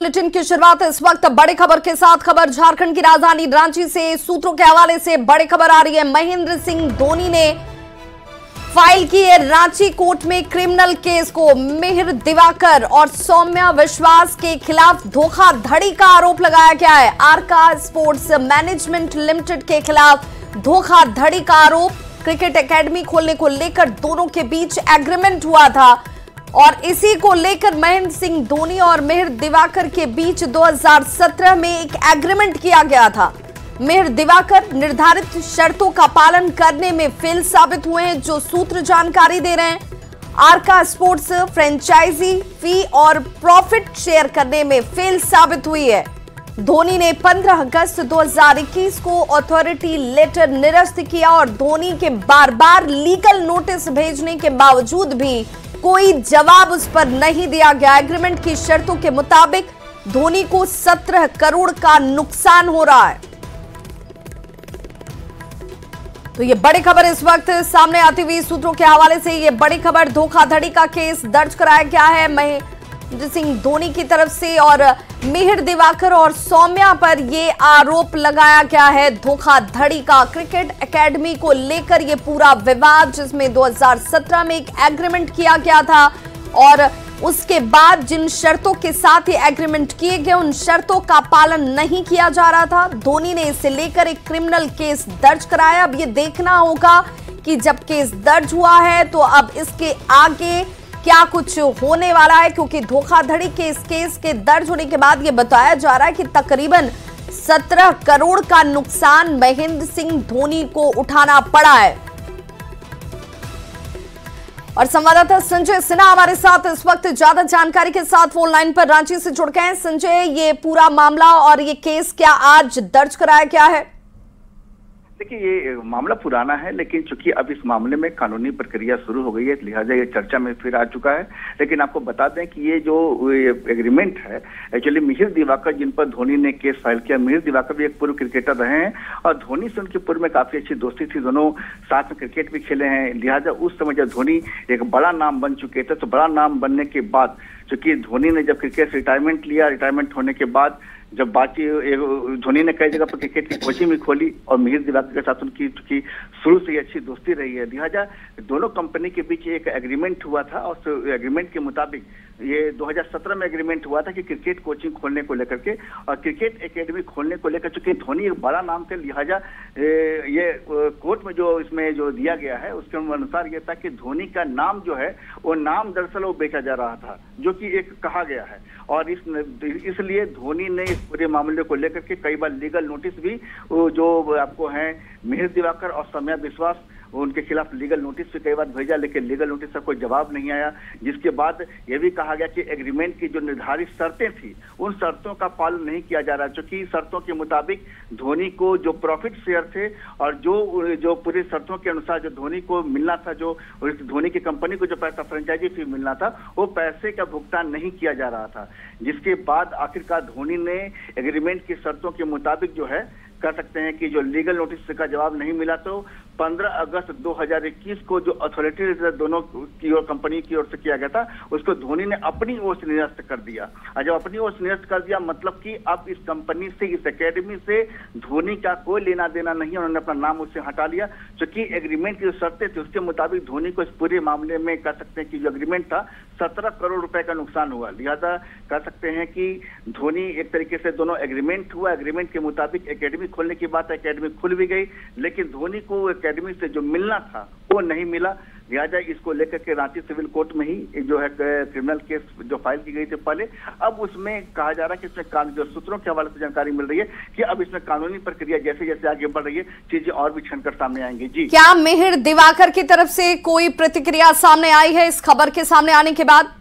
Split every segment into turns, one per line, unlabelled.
Bulletin की शुरुआत इस वक्त बड़ी खबर के साथ। खबर झारखंड की राजधानी रांची से। सूत्रों के हवाले से बड़ी खबर आ रही है। महेंद्र सिंह धोनी ने फाइल की है रांची कोर्ट में क्रिमिनल केस को। मिहिर दिवाकर और सौम्या विश्वास के खिलाफ धोखाधड़ी का आरोप लगाया गया है। आरका स्पोर्ट्स मैनेजमेंट लिमिटेड के खिलाफ धोखाधड़ी का आरोप। क्रिकेट एकेडमी खोलने को लेकर दोनों के बीच एग्रीमेंट हुआ था और इसी को लेकर महेंद्र सिंह धोनी और मिहिर दिवाकर के बीच 2017 में एक एग्रीमेंट किया गया था। मिहिर दिवाकर निर्धारित शर्तों का पालन करने में फेल साबित हुए हैं, जो सूत्र जानकारी दे रहे हैं। आरका स्पोर्ट्स फ्रेंचाइजी फी और प्रॉफिट शेयर करने में फेल साबित हुई है। धोनी ने 15 अगस्त 2021 को अथॉरिटी लेटर निरस्त किया और धोनी के बार बार लीगल नोटिस भेजने के बावजूद भी कोई जवाब उस पर नहीं दिया गया। एग्रीमेंट की शर्तों के मुताबिक धोनी को 17 करोड़ का नुकसान हो रहा है। तो ये बड़ी खबर इस वक्त सामने आती हुई सूत्रों के हवाले से। ये बड़ी खबर, धोखाधड़ी का केस दर्ज कराया गया है महेंद्र सिंह धोनी की तरफ से और मिहिर दिवाकर और सौम्या पर ये आरोप लगाया गया है धोखाधड़ी का। क्रिकेट एकेडमी को लेकर ये पूरा विवाद, जिसमें 2017 में एक एग्रीमेंट किया गया था और उसके बाद जिन शर्तों के साथ ये एग्रीमेंट किए गए उन शर्तों का पालन नहीं किया जा रहा था। धोनी ने इसे लेकर एक क्रिमिनल केस दर्ज कराया। अब ये देखना होगा कि जब केस दर्ज हुआ है तो अब इसके आगे क्या कुछ होने वाला है, क्योंकि धोखाधड़ी के इस केस के दर्ज होने के बाद यह बताया जा रहा है कि तकरीबन 17 करोड़ का नुकसान महेंद्र सिंह धोनी को उठाना पड़ा है। और संवाददाता संजय सिन्हा हमारे साथ इस वक्त ज्यादा जानकारी के साथ फोन लाइन पर रांची से जुड़ गए हैं। संजय, ये पूरा मामला और ये केस क्या आज दर्ज कराया गया है?
देखिए, ये मामला पुराना है, लेकिन चूंकि अब इस मामले में कानूनी प्रक्रिया शुरू हो गई है, लिहाजा ये चर्चा में फिर आ चुका है। लेकिन आपको बता दें कि ये जो एग्रीमेंट है, एक्चुअली मिहिर दिवाकर जिन पर धोनी ने केस फाइल किया, मिहिर दिवाकर भी एक पूर्व क्रिकेटर रहे हैं और धोनी से उनकी पूर्व में काफी अच्छी दोस्ती थी। दोनों साथ में क्रिकेट भी खेले हैं। लिहाजा उस समय जब धोनी एक बड़ा नाम बन चुके थे, तो बड़ा नाम बनने के बाद चूंकि धोनी ने जब क्रिकेट से रिटायरमेंट लिया, रिटायरमेंट होने के बाद जब बाकी धोनी ने कई जगह पर क्रिकेट की कोचिंग भी खोली और मिहिर दिवाकर के साथ उनकी चूंकि शुरू से ही अच्छी दोस्ती रही है, लिहाजा दोनों कंपनी के बीच एक एग्रीमेंट हुआ था और उस एग्रीमेंट के मुताबिक ये 2017 में एग्रीमेंट हुआ था कि क्रिकेट कोचिंग खोलने को लेकर के और क्रिकेट एकेडमी खोलने को लेकर, चूंकि धोनी एक बड़ा नाम थे, लिहाजा ये कोर्ट में जो इसमें जो दिया गया है उसके अनुसार ये था कि धोनी का नाम जो है वो नाम दरअसल वो बेचा जा रहा था, जो कि एक कहा गया है। और इसलिए धोनी ने इस पूरे मामले को लेकर के कई बार लीगल नोटिस भी जो आपको है मिहिर दिवाकर और सौम्या विश्वास उनके खिलाफ लीगल नोटिस भी कई बार भेजा, लेकिन लीगल नोटिस का कोई जवाब नहीं आया। जिसके बाद यह भी कहा गया कि एग्रीमेंट की जो निर्धारित शर्तें थी उन शर्तों का पालन नहीं किया जा रहा, क्योंकि शर्तों के मुताबिक धोनी को जो प्रॉफिट शेयर थे और जो पूरी शर्तों के अनुसार जो धोनी को मिलना था, जो धोनी की कंपनी को जो पैसा फ्रेंचाइजी फी मिलना था, वो पैसे का भुगतान नहीं किया जा रहा था। जिसके बाद आखिरकार धोनी ने एग्रीमेंट की शर्तों के मुताबिक जो है कह सकते हैं कि जो लीगल नोटिस का जवाब नहीं मिला, तो 15 अगस्त 2021 को जो अथॉरिटी दोनों की ओर कंपनी की ओर से किया गया था उसको धोनी ने अपनी ओर से निरस्त कर दिया। और जब अपनी ओर से निरस्त कर दिया, मतलब कि अब इस कंपनी से, इस एकेडमी से धोनी का कोई लेना देना नहीं, उन्होंने अपना नाम उससे हटा लिया। क्योंकि एग्रीमेंट की जो शर्तें थी उसके मुताबिक धोनी को इस पूरे मामले में कह सकते हैं कि जो एग्रीमेंट था 17 करोड़ रुपए का नुकसान हुआ। लिहाजा कह सकते हैं कि धोनी एक तरीके से दोनों एग्रीमेंट हुआ, एग्रीमेंट के मुताबिक एकेडमी खोलने की बात, एकेडमी खुल भी गई, लेकिन धोनी को एकेडमी से जो मिलना था वो नहीं मिला। लिहाजा इसको लेकर के रांची सिविल कोर्ट में ही जो है क्रिमिनल केस जो फाइल की गई थी पहले, अब उसमें कहा जा रहा है कि इसमें जो सूत्रों के हवाले से जानकारी मिल रही है कि अब इसमें कानूनी प्रक्रिया जैसे जैसे आगे बढ़ रही है, चीजें और भी छनकर सामने आएंगी। जी,
क्या मिहिर दिवाकर की तरफ से कोई प्रतिक्रिया सामने आई है इस खबर के सामने आने के बाद?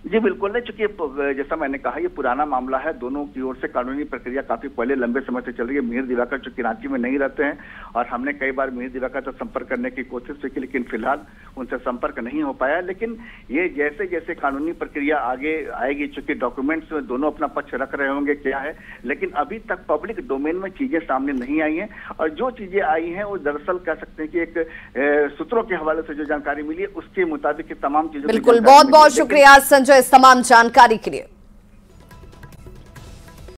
जी बिल्कुल नहीं, चूंकि जैसा मैंने कहा ये पुराना मामला है, दोनों की ओर से कानूनी प्रक्रिया काफी पहले लंबे समय से चल रही है। मिहिर दिवाकर चूंकि रांची में नहीं रहते हैं और हमने कई बार मिहिर दिवाकर से संपर्क करने की कोशिश की, लेकिन फिलहाल उनसे संपर्क नहीं हो पाया। लेकिन ये जैसे जैसे कानूनी प्रक्रिया आगे आएगी, चूंकि डॉक्यूमेंट्स में दोनों अपना पक्ष रख रहे होंगे क्या है, लेकिन अभी तक पब्लिक डोमेन में चीजें सामने नहीं आई हैं और जो चीजें आई हैं वो दरअसल कह सकते हैं कि एक सूत्रों के हवाले से जो जानकारी मिली है उसके मुताबिक तमाम चीजों।
बिल्कुल, बहुत बहुत शुक्रिया संजय इस तमाम जानकारी के लिए।